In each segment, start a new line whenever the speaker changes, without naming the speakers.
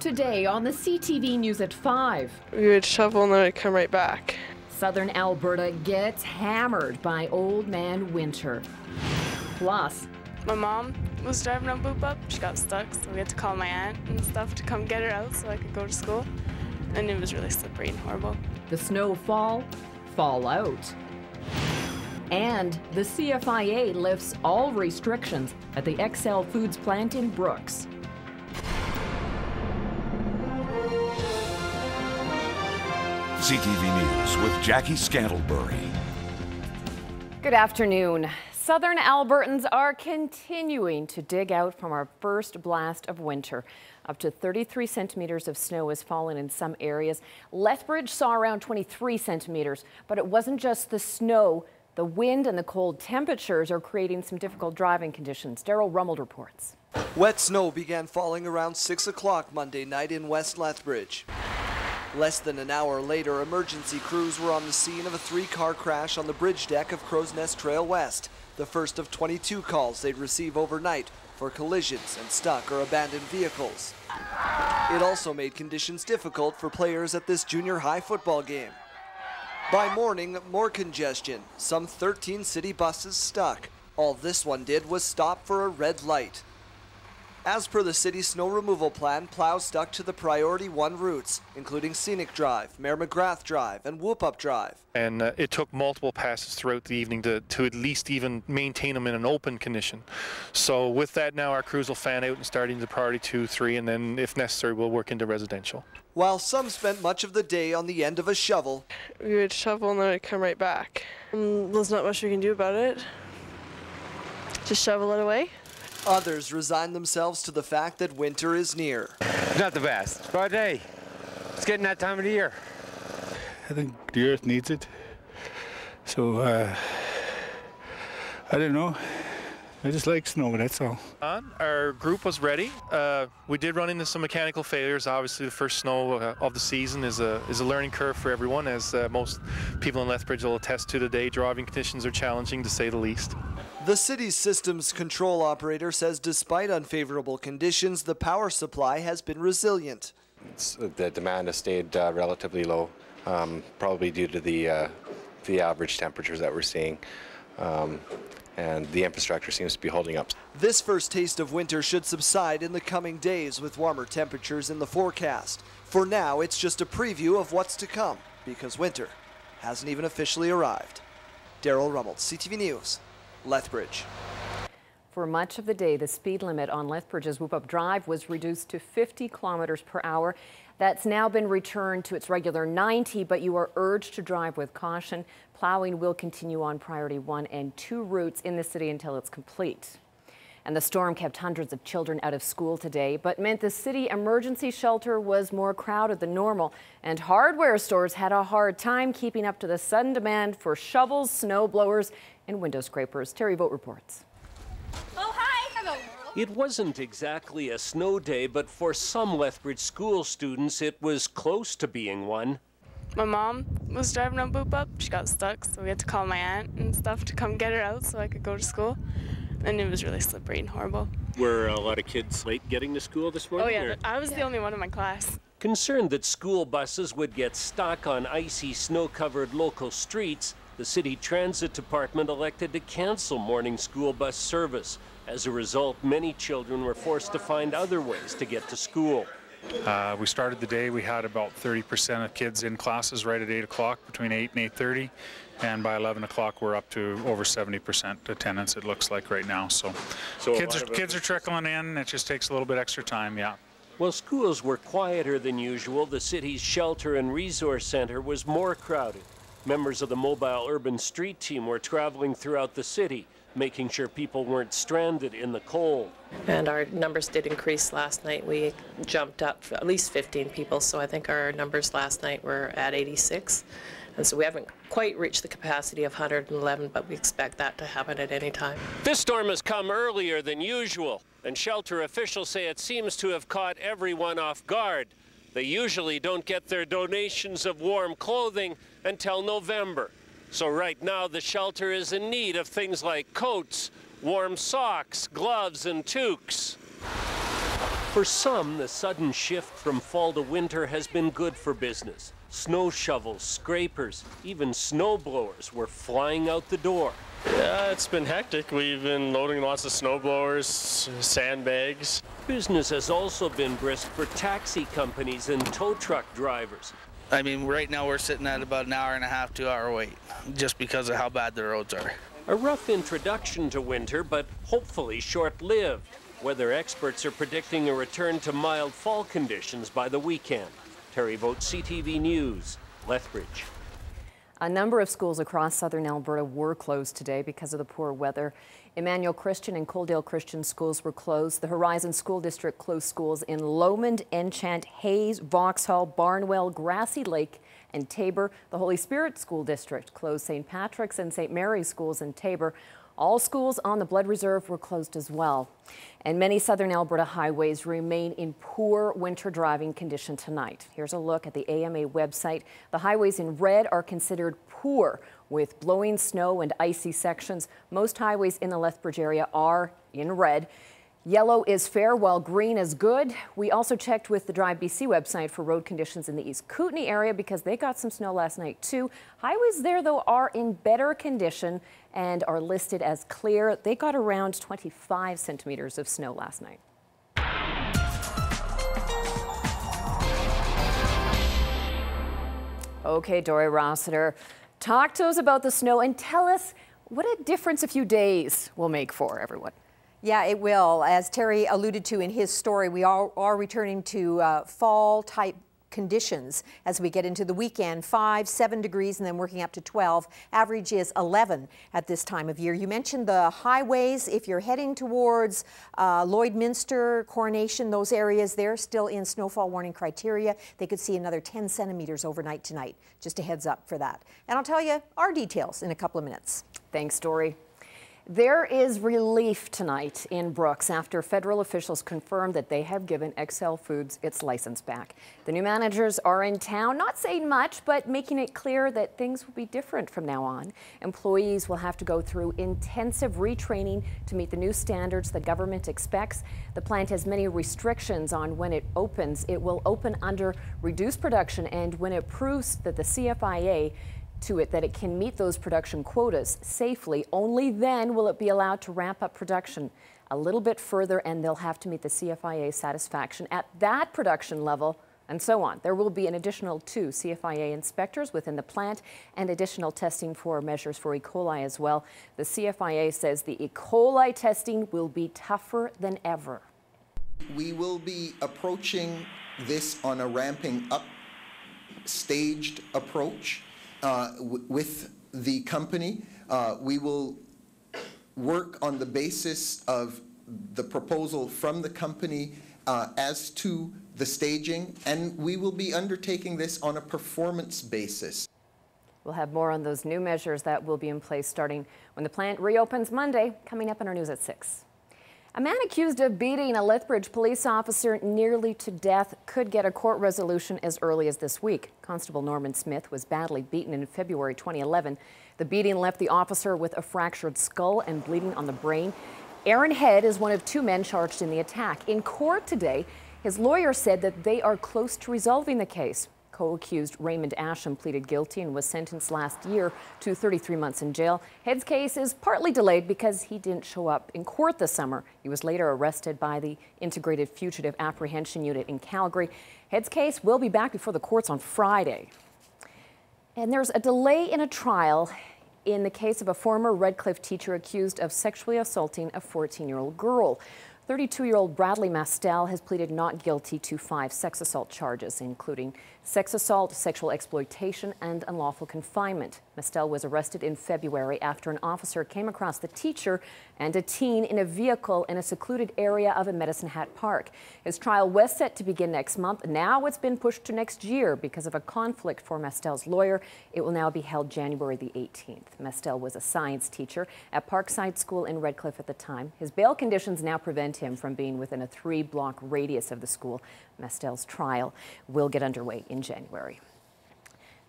Today on the CTV News at 5.
We would shovel and then we'd come right back.
Southern Alberta gets hammered by Old Man Winter. Plus,
my mom was driving on Boop Up. She got stuck, so we had to call my aunt and stuff to come get her out so I could go to school. And it was really slippery and horrible.
The snowfall, fallout. And the CFIA lifts all restrictions at the XL Foods plant in Brooks.
CTV News with Jackie Scantlebury.
Good afternoon. Southern Albertans are continuing to dig out from our first blast of winter. Up to 33 centimeters of snow has fallen in some areas. Lethbridge saw around 23 centimeters, but it wasn't just the snow. The wind and the cold temperatures are creating some difficult driving conditions. Daryl Rummel reports.
Wet snow began falling around 6 o'clock Monday night in West Lethbridge. Less than an hour later, emergency crews were on the scene of a 3-car crash on the bridge deck of Crow's Nest Trail West, the first of 22 calls they'd receive overnight for collisions and stuck or abandoned vehicles. It also made conditions difficult for players at this junior high football game. By morning, more congestion, some 13 city buses stuck. All this one did was stop for a red light. As per the city's snow removal plan, plows stuck to the Priority 1 routes, including Scenic Drive, Mayor McGrath Drive, and Whoop Up Drive.
And it took multiple passes throughout the evening to at least even maintain them in an open condition. So with that now, our crews will fan out and start into Priority 2, 3, and then if necessary, we'll work into residential.
While some spent much of the day on the end of a shovel,
We would shovel and then we'd come right back. There's not much we can do about it. Just shovel it away.
others resigned themselves to the fact that winter is near.
Not the best, but hey, it's getting that time of the year.
I think the earth needs it. So, I don't know. I just like snow, that's all.
Our group was ready. We did run into some mechanical failures. Obviously, the first snow of the season is a learning curve for everyone, as most people in Lethbridge will attest to today. Driving conditions are challenging, to say the least.
The city's systems control operator says despite unfavorable conditions, the power supply has been resilient.
The demand has stayed relatively low, probably due to the average temperatures that we're seeing. And the infrastructure seems to be holding up.
This first taste of winter should subside in the coming days with warmer temperatures in the forecast. For now, it's just a preview of what's to come because winter hasn't even officially arrived. Daryl Rummel, CTV News, Lethbridge.
For much of the day, the speed limit on Lethbridge's Whoop Up Drive was reduced to 50 kilometers per hour. That's now been returned to its regular 90, but you are urged to drive with caution. Plowing will continue on Priority 1 and 2 routes in the city until it's complete. And the storm kept hundreds of children out of school today, but meant the city emergency shelter was more crowded than normal. And hardware stores had a hard time keeping up to the sudden demand for shovels, snow blowers, and window scrapers. Terry Vogt reports.
Oh, hi! Hello. It wasn't exactly a snow day, but for some Lethbridge school students, it was close to being one.
My mom was driving on Boop Up. She got stuck, so we had to call my aunt and stuff to come get her out so I could go to school. And it was really slippery and horrible.
Were a lot of kids late getting to school this morning?
Oh yeah, I was the only one in my class.
Concerned that school buses would get stuck on icy, snow-covered local streets, the city transit department elected to cancel morning school bus service. As a result, many children were forced to find other ways to get to school.
We started the day, we had about 30% of kids in classes right at 8 o'clock, between 8 and 8:30. And by 11 o'clock, we're up to over 70% attendance, it looks like right now. So kids are trickling in. It just takes a little bit extra time, yeah.
While schools were quieter than usual, the city's shelter and resource center was more crowded. Members of the mobile urban street team were traveling throughout the city, making sure people weren't stranded in the cold.
And our numbers did increase last night. We jumped up at least 15 people, so I think our numbers last night were at 86. And so we haven't quite reached the capacity of 111, but we expect that to happen at any time.
This storm has come earlier than usual, and shelter officials say it seems to have caught everyone off guard. They usually don't get their donations of warm clothing until November. So right now the shelter is in need of things like coats, warm socks, gloves, and toques. For some, the sudden shift from fall to winter has been good for business. Snow shovels, scrapers, even snow blowers were flying out the door.
Yeah, it's been hectic. We've been loading lots of snow blowers, sandbags.
Business has also been brisk for taxi companies and tow truck drivers.
I mean, right now we're sitting at about an hour and a half, 2 hour wait, just because of how bad the roads are.
A rough introduction to winter, but hopefully short-lived. Weather experts are predicting a return to mild fall conditions by the weekend. Terry Vogt, CTV News, Lethbridge.
A number of schools across southern Alberta were closed today because of the poor weather. Emmanuel Christian and Coaldale Christian schools were closed. The Horizon School District closed schools in Lomond, Enchant, Hayes, Vauxhall, Barnwell, Grassy Lake, and Taber. The Holy Spirit School District closed St. Patrick's and St. Mary's schools in Taber. All schools on the Blood Reserve were closed as well. And many southern Alberta highways remain in poor winter driving condition tonight. Here's a look at the AMA website. The highways in red are considered poor with blowing snow and icy sections. Most highways in the Lethbridge area are in red. Yellow is fair while green is good. We also checked with the Drive BC website for road conditions in the East Kootenay area because they got some snow last night too. Highways there though are in better condition and are listed as clear. They got around 25 centimeters of snow last night. Okay, Dory Rossiter, talk to us about the snow and tell us what a difference a few days will make for everyone.
Yeah, it will. As Terry alluded to in his story, we are returning to fall-type conditions as we get into the weekend. 5, 7 degrees and then working up to 12. Average is 11 at this time of year. You mentioned the highways. If you're heading towards Lloydminster, Coronation, those areas, they're still in snowfall warning criteria. They could see another 10 centimeters overnight tonight. Just a heads up for that. And I'll tell you our details in a couple of minutes.
Thanks, Dory. There is relief tonight in Brooks after federal officials confirmed that they have given XL Foods its license back. The new managers are in town, not saying much, but making it clear that things will be different from now on. Employees will have to go through intensive retraining to meet the new standards the government expects. The plant has many restrictions on when it opens. It will open under reduced production, and when it proves that the CFIA to it that it can meet those production quotas safely, only then will it be allowed to ramp up production a little bit further, and they'll have to meet the CFIA satisfaction at that production level, and so on. There will be an additional 2 CFIA inspectors within the plant and additional testing for measures for E. coli as well. The CFIA says the E. coli testing will be tougher than ever.
We will be approaching this on a ramping up, staged approach. With the company. We will work on the basis of the proposal from the company as to the staging, and we will be undertaking this on a performance basis.
We'll have more on those new measures that will be in place starting when the plant reopens Monday, coming up in our news at 6. A man accused of beating a Lethbridge police officer nearly to death could get a court resolution as early as this week. Constable Norman Smith was badly beaten in February 2011. The beating left the officer with a fractured skull and bleeding on the brain. Aaron Head is one of 2 men charged in the attack. In court today, his lawyer said that they are close to resolving the case. Co-accused Raymond Asham pleaded guilty and was sentenced last year to 33 months in jail. Head's case is partly delayed because he didn't show up in court this summer. He was later arrested by the Integrated Fugitive Apprehension Unit in Calgary. Head's case will be back before the courts on Friday. And there's a delay in a trial in the case of a former Redcliffe teacher accused of sexually assaulting a 14-year-old girl. 32-year-old Bradley Mastel has pleaded not guilty to 5 sex assault charges, including sex assault, sexual exploitation, and unlawful confinement. Mastel was arrested in February after an officer came across the teacher and a teen in a vehicle in a secluded area of a Medicine Hat Park. His trial was set to begin next month. Now it's been pushed to next year because of a conflict for Mastel's lawyer. It will now be held January the 18th. Mastel was a science teacher at Parkside School in Redcliffe at the time. His bail conditions now prevent him from being within a 3-block radius of the school. Mastel's trial will get underway in January.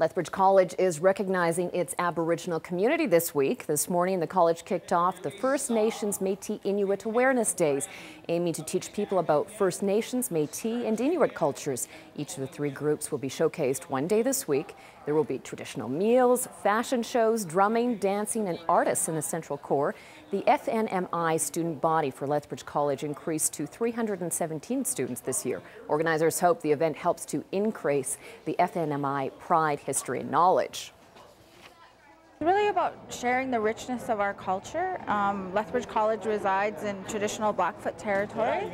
Lethbridge College is recognizing its Aboriginal community this week. This morning, the college kicked off the First Nations Métis Inuit Awareness Days, aiming to teach people about First Nations, Métis, and Inuit cultures. Each of the three groups will be showcased one day this week. There will be traditional meals, fashion shows, drumming, dancing, and artists in the central core. The FNMI student body for Lethbridge College increased to 317 students this year. Organizers hope the event helps to increase the FNMI pride, history, and knowledge.
It's really about sharing the richness of our culture. Lethbridge College resides in traditional Blackfoot territory,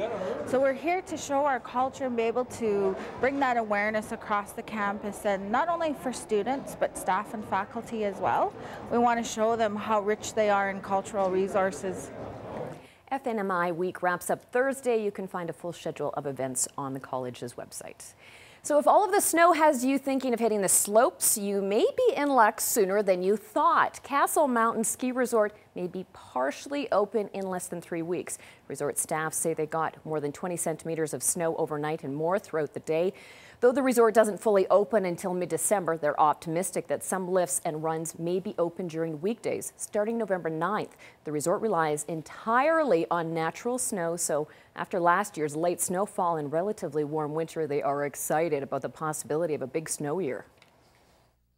so we're here to show our culture and be able to bring that awareness across the campus, and not only for students but staff and faculty as well. We want to show them how rich they are in cultural resources.
FNMI Week wraps up Thursday. You can find a full schedule of events on the college's website. So if all of the snow has you thinking of hitting the slopes, you may be in luck sooner than you thought. Castle Mountain Ski Resort may be partially open in less than 3 weeks. Resort staff say they got more than 20 centimeters of snow overnight and more throughout the day. Though the resort doesn't fully open until mid-December, they're optimistic that some lifts and runs may be open during weekdays starting November 9th. The resort relies entirely on natural snow, so after last year's late snowfall and relatively warm winter, they are excited about the possibility of a big snow year.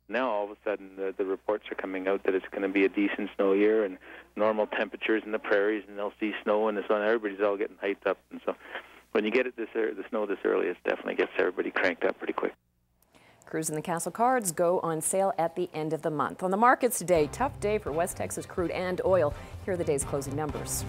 Now all of a sudden the reports are coming out that it's going to be a decent snow year and normal temperatures in the prairies, and they'll see snow in the sun. Everybody's all getting hyped up, and so when you get it the snow this early, it definitely gets everybody cranked up pretty quick.
Cruise and the Castle cards go on sale at the end of the month. On the markets today, tough day for West Texas crude and oil. Here are the day's closing numbers.